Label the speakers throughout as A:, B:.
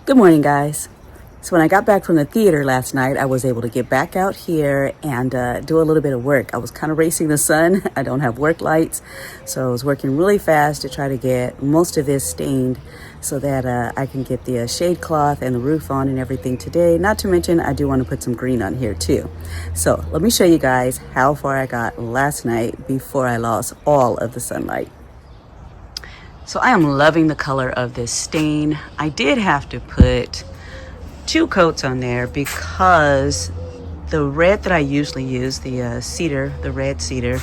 A: Good morning, guys. So when I got back from the theater last night, I was able to get back out here and do a little bit of work. I was kind of racing the sun. I don't have work lights, so I was working really fast to try to get most of this stained so that I can get the shade cloth and the roof on and everything today. Not to mention, I do want to put some green on here too. So let me show you guys how far I got last night before I lost all of the sunlight. So I am loving the color of this stain. I did have to put 2 coats on there because the red that I usually use, the cedar, the red cedar,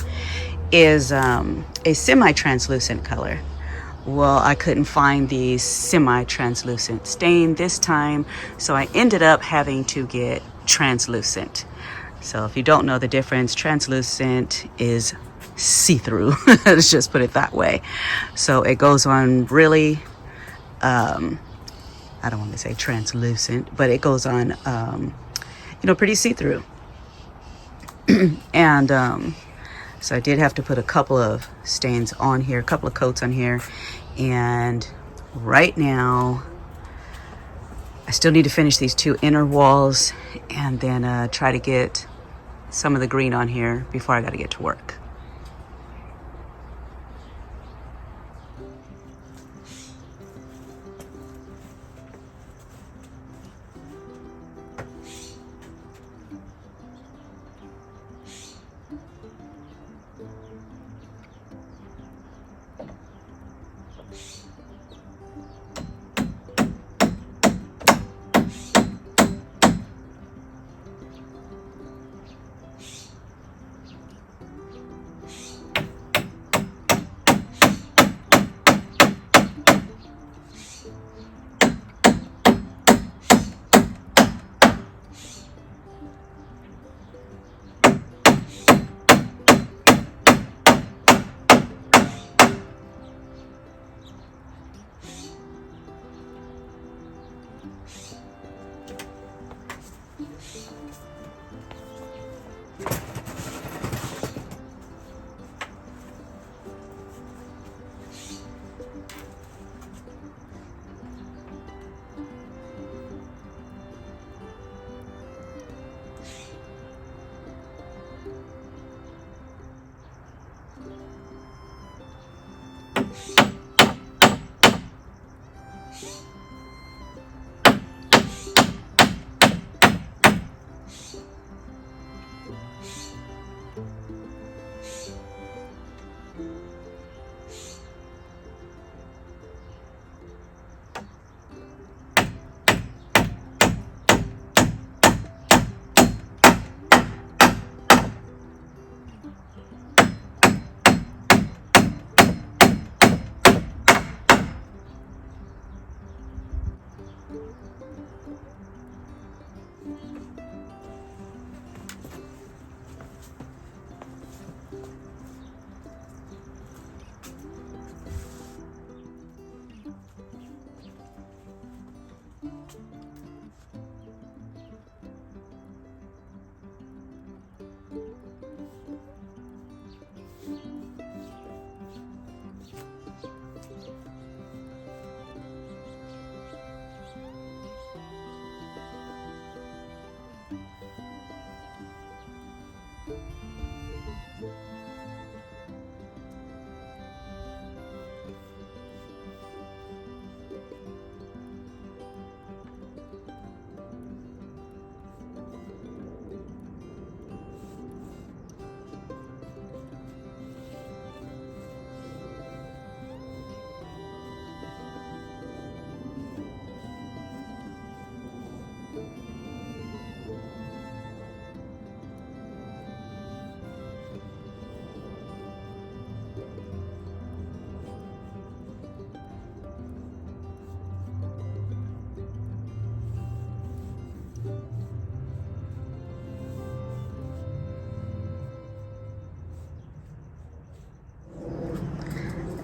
A: is a semi-translucent color. Well, I couldn't find the semi-translucent stain this time, so I ended up having to get translucent. So if you don't know the difference, translucent is see-through. Let's just put it that way. So it goes on really, I don't want to say translucent, but it goes on, pretty see-through. And so I did have to put a couple of stains on here, a couple of coats on here. And right now, I still need to finish these 2 inner walls and then try to get some of the green on here before I got to get to work.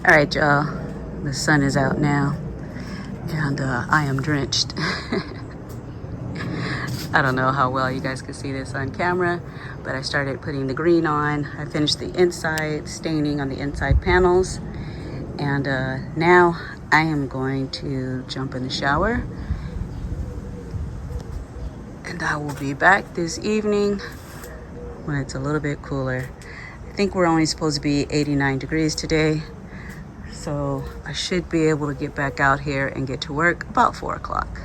A: All right, y'all, the sun is out now and I am drenched. I don't know how well you guys can see this on camera, but I started putting the green on. I finished the inside staining on the inside panels, and now I am going to jump in the shower and I will be back this evening when it's a little bit cooler. I think we're only supposed to be 89 degrees today, so I should be able to get back out here and get to work about 4 o'clock.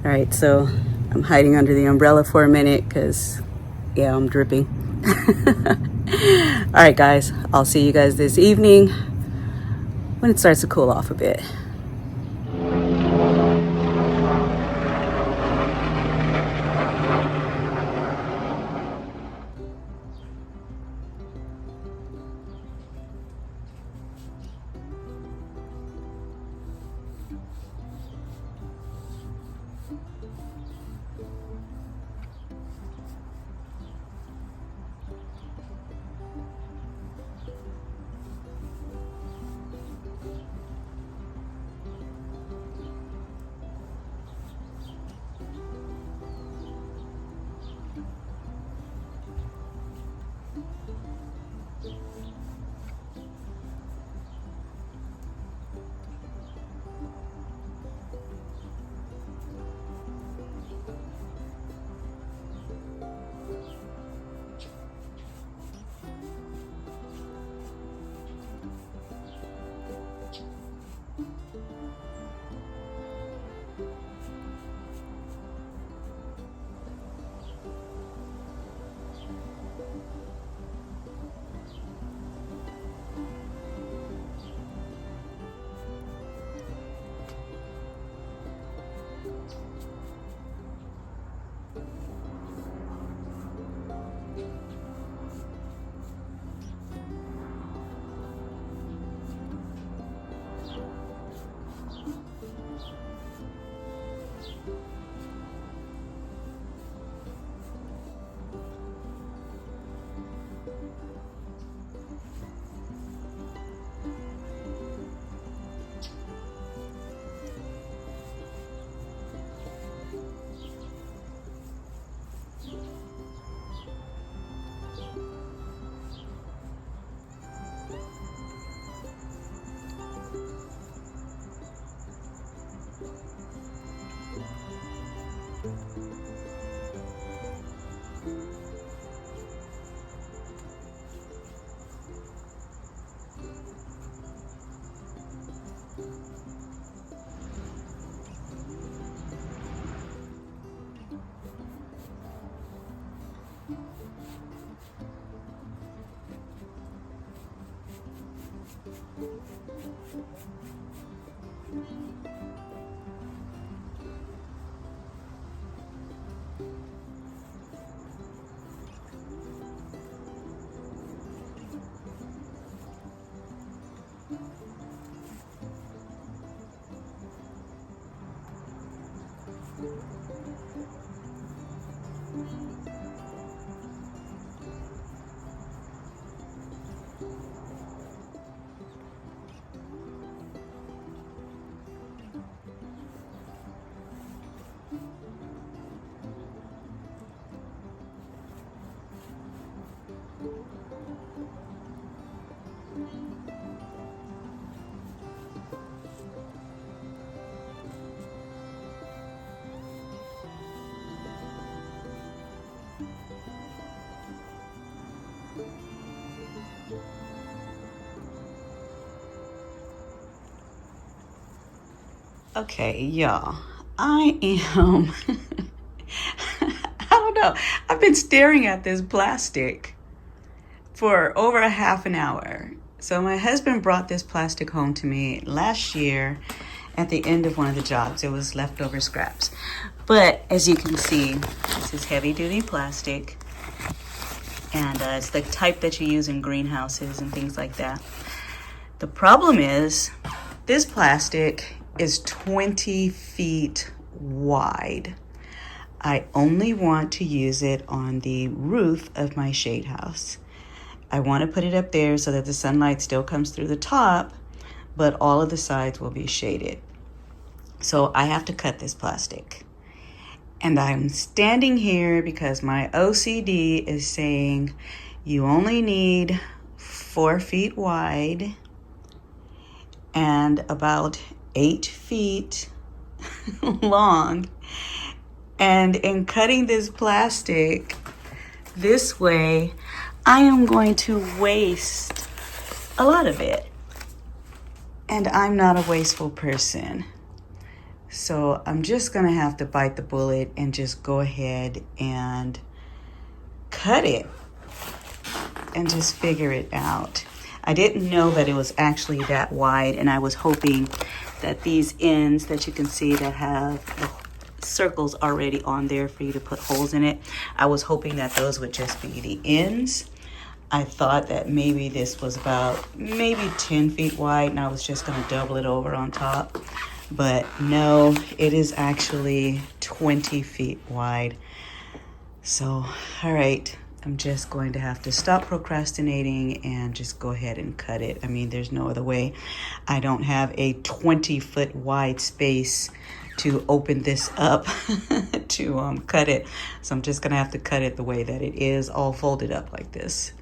A: All right, so I'm hiding under the umbrella for a minute because, yeah, I'm dripping. All right, guys, I'll see you guys this evening when it starts to cool off a bit. Okay, y'all, I am, I don't know. I've been staring at this plastic for over a half an hour. So my husband brought this plastic home to me last year at the end of one of the jobs. It was leftover scraps. But as you can see, this is heavy duty plastic. And it's the type that you use in greenhouses and things like that. The problem is this plastic is 20 feet wide. I only want to use it on the roof of my shade house. I want to put it up there so that the sunlight still comes through the top, but all of the sides will be shaded. So I have to cut this plastic. And I'm standing here because my OCD is saying you only need 4 feet wide and about 8 feet long. And in cutting this plastic this way, I am going to waste a lot of it. And I'm not a wasteful person. So I'm just gonna have to bite the bullet and just go ahead and cut it and just figure it out. I didn't know that it was actually that wide, and I was hoping that these ends that you can see that have the circles already on there for you to put holes in it, I was hoping that those would just be the ends. I thought that maybe this was about maybe 10 feet wide, and I was just gonna double it over on top. But no, it is actually 20 feet wide. So, all right, I'm just going to have to stop procrastinating and just go ahead and cut it. I mean, there's no other way. I don't have a 20-foot wide space to open this up to cut it. So I'm just gonna have to cut it the way that it is, all folded up like this.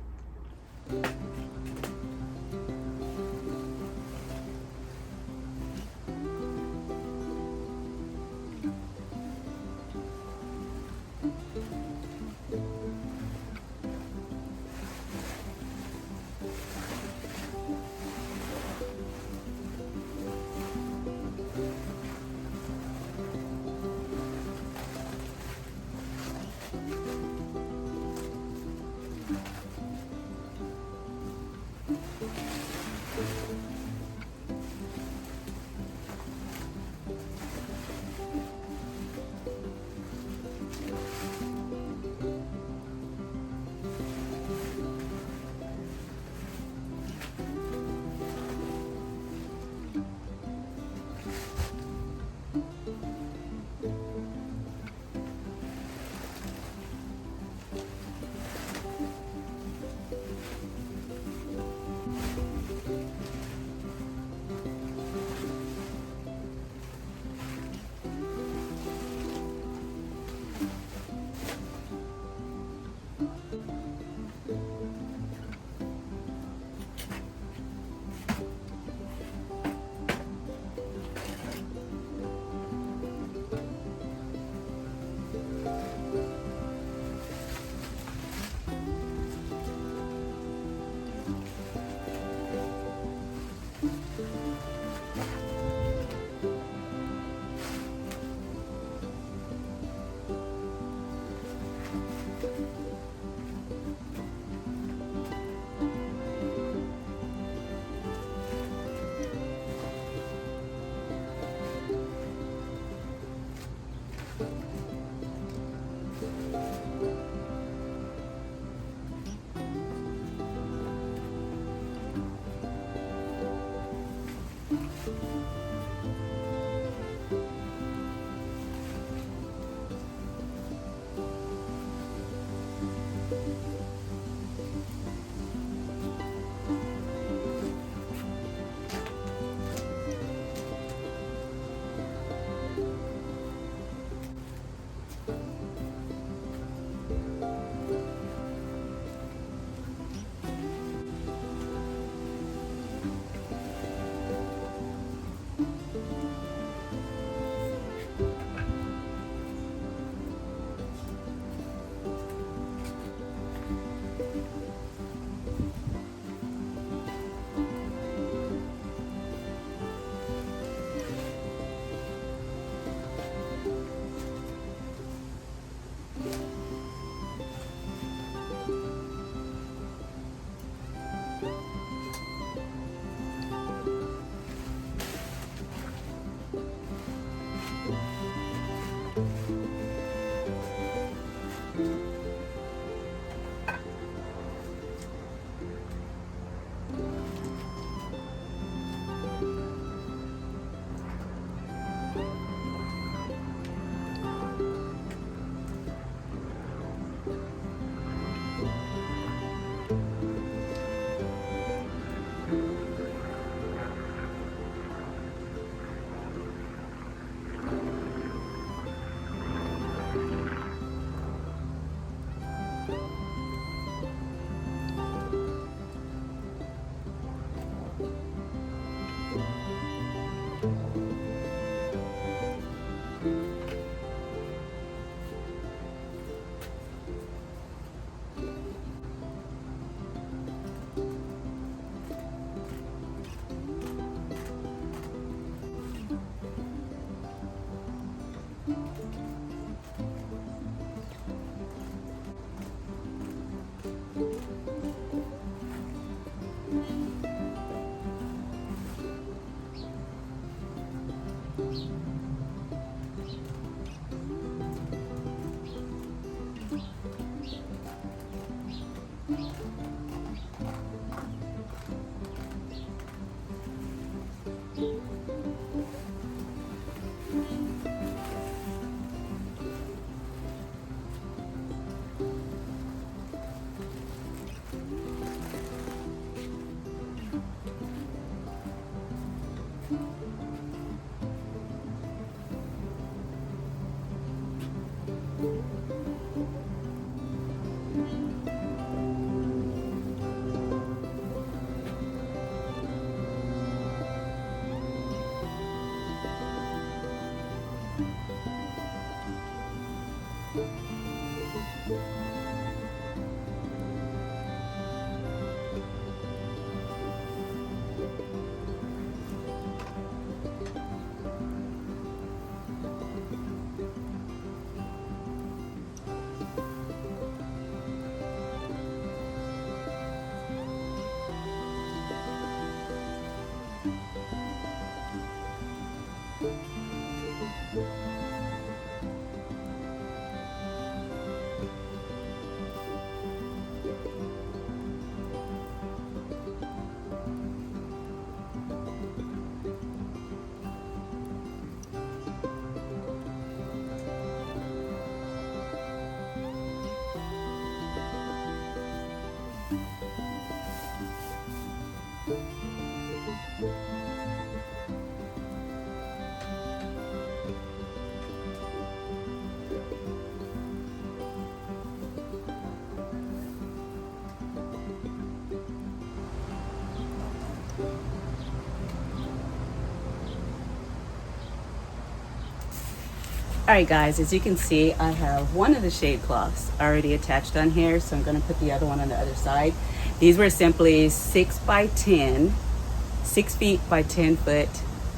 A: All right, guys, as you can see, I have one of the shade cloths already attached on here, so I'm going to put the other one on the other side. These were simply 6 feet by 10 foot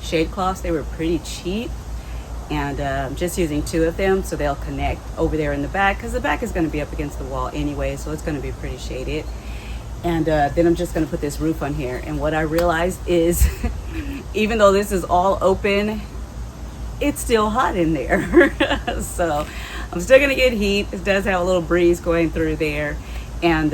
A: shade cloths. They were pretty cheap, and I'm just using 2 of them, so they'll connect over there in the back, because the back is going to be up against the wall anyway, so it's going to be pretty shaded. And then I'm just going to put this roof on here. And what I realized is even though this is all open, it's still hot in there. So I'm still gonna get heat. It does have a little breeze going through there, and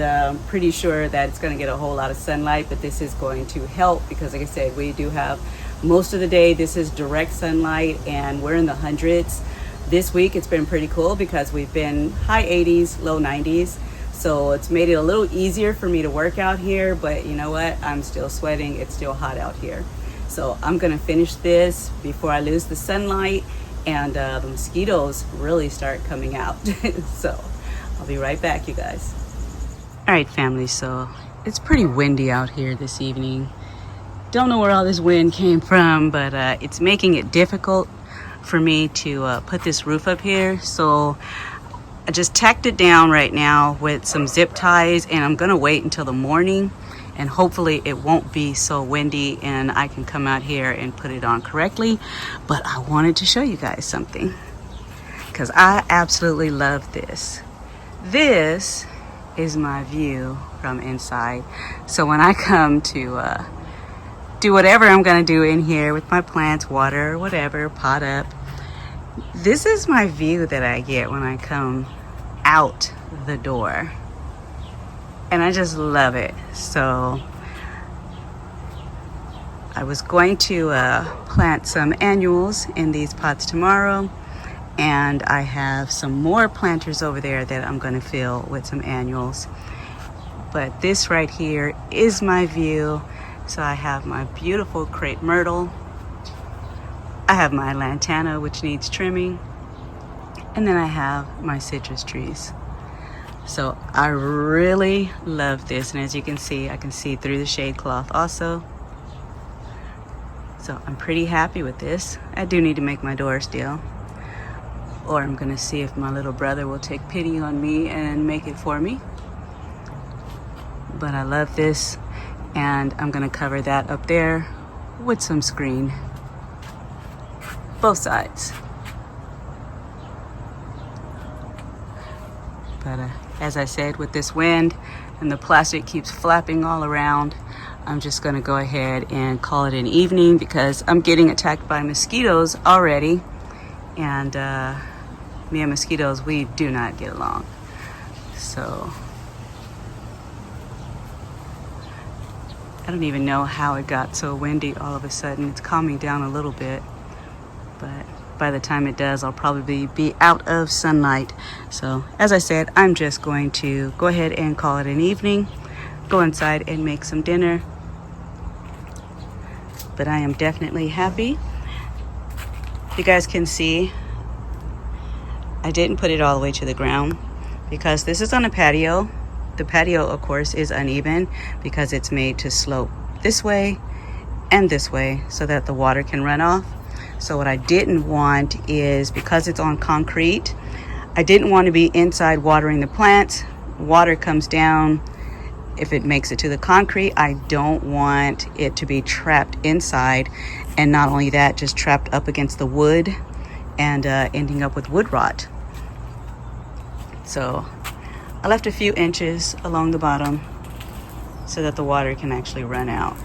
A: pretty sure that it's gonna get a whole lot of sunlight, but this is going to help because, like I said, we do have most of the day this is direct sunlight, and we're in the hundreds. This week it's been pretty cool because we've been high 80s, low 90s, so it's made it a little easier for me to work out here. But you know what, I'm still sweating. It's still hot out here. So I'm gonna finish this before I lose the sunlight and the mosquitoes really start coming out. So I'll be right back, you guys. All right, family, so it's pretty windy out here this evening. Don't know where all this wind came from, but it's making it difficult for me to put this roof up here. So I just tacked it down right now with some zip ties, and I'm gonna wait until the morning, and hopefully it won't be so windy and I can come out here and put it on correctly. But I wanted to show you guys something because I absolutely love this. This is my view from inside. So when I come to do whatever I'm gonna do in here with my plants, water, whatever, pot up, this is my view that I get when I come out the door. And I just love it. So I was going to plant some annuals in these pots tomorrow, and I have some more planters over there that I'm going to fill with some annuals. But this right here is my view. So I have my beautiful crepe myrtle, I have my lantana, which needs trimming, and then I have my citrus trees. So I really love this, and as you can see, I can see through the shade cloth also. So I'm pretty happy with this. I do need to make my door still, or I'm gonna see if my little brother will take pity on me and make it for me. But I love this, and I'm gonna cover that up there with some screen, both sides. But as I said, with this wind and the plastic keeps flapping all around, I'm just gonna go ahead and call it an evening because I'm getting attacked by mosquitoes already. And me and mosquitoes, we do not get along. So I don't even know how it got so windy all of a sudden. It's calming down a little bit, but by the time it does, I'll probably be out of sunlight. So as I said, I'm just going to go ahead and call it an evening, go inside and make some dinner. But I am definitely happy. You guys can see I didn't put it all the way to the ground because this is on a patio. The patio, of course, is uneven because it's made to slope this way and this way so that the water can run off. So what I didn't want is, because it's on concrete, I didn't want to be inside watering the plants. Water comes down. If it makes it to the concrete, I don't want it to be trapped inside. And not only that, just trapped up against the wood and ending up with wood rot. So I left a few inches along the bottom so that the water can actually run out.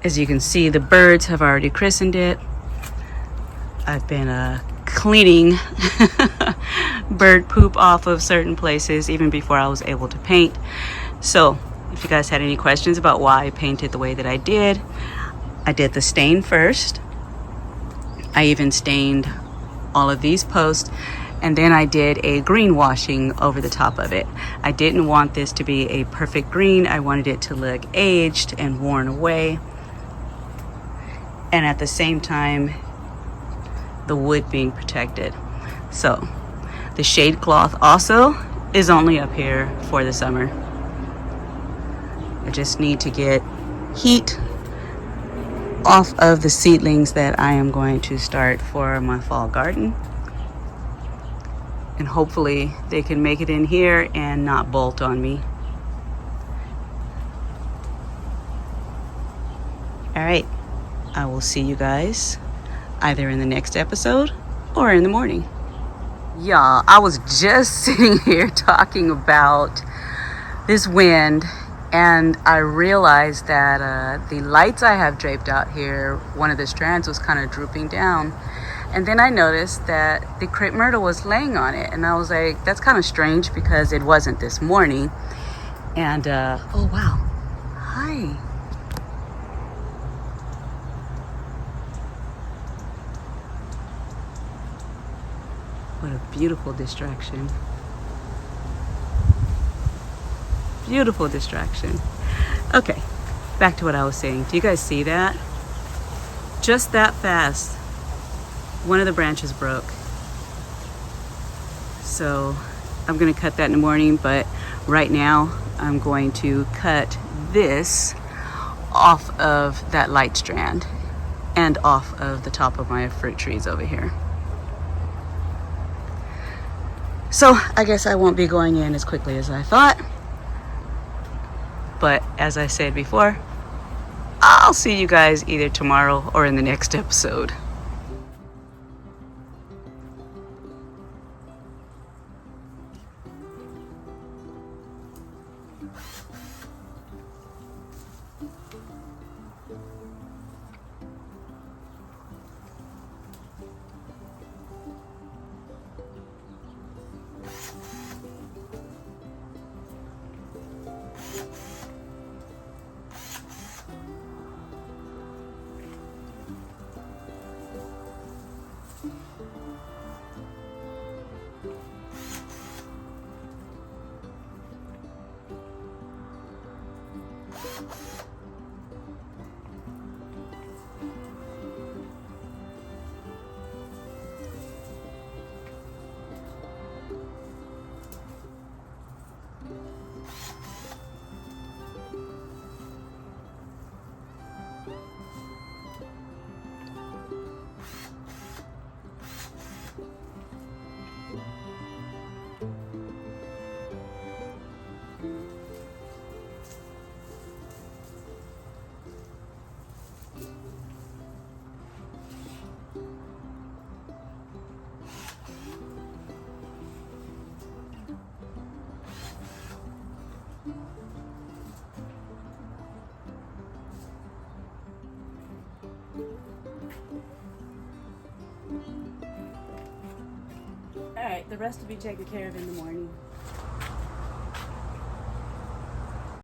A: As you can see, the birds have already christened it. I've been cleaning bird poop off of certain places even before I was able to paint. So if you guys had any questions about why I painted the way that I did the stain first. I even stained all of these posts, and then I did a green washing over the top of it. I didn't want this to be a perfect green. I wanted it to look aged and worn away, and at the same time the wood being protected. So the shade cloth also is only up here for the summer. I just need to get heat off of the seedlings that I am going to start for my fall garden, and hopefully they can make it in here and not bolt on me. All right, I will see you guys either in the next episode or in the morning. Y'all, I was just sitting here talking about this wind, and I realized that the lights I have draped out here, one of the strands was kind of drooping down. And then I noticed that the crepe myrtle was laying on it. And I was like, that's kind of strange because it wasn't this morning. And, oh wow, hi. What a beautiful distraction. Beautiful distraction. Okay, back to what I was saying. Do you guys see that? Just that fast, one of the branches broke. So I'm gonna cut that in the morning, but right now I'm going to cut this off of that light strand and off of the top of my fruit trees over here. So I guess I won't be going in as quickly as I thought. But as I said before, I'll see you guys either tomorrow or in the next episode. the rest will be taken care of in the morning.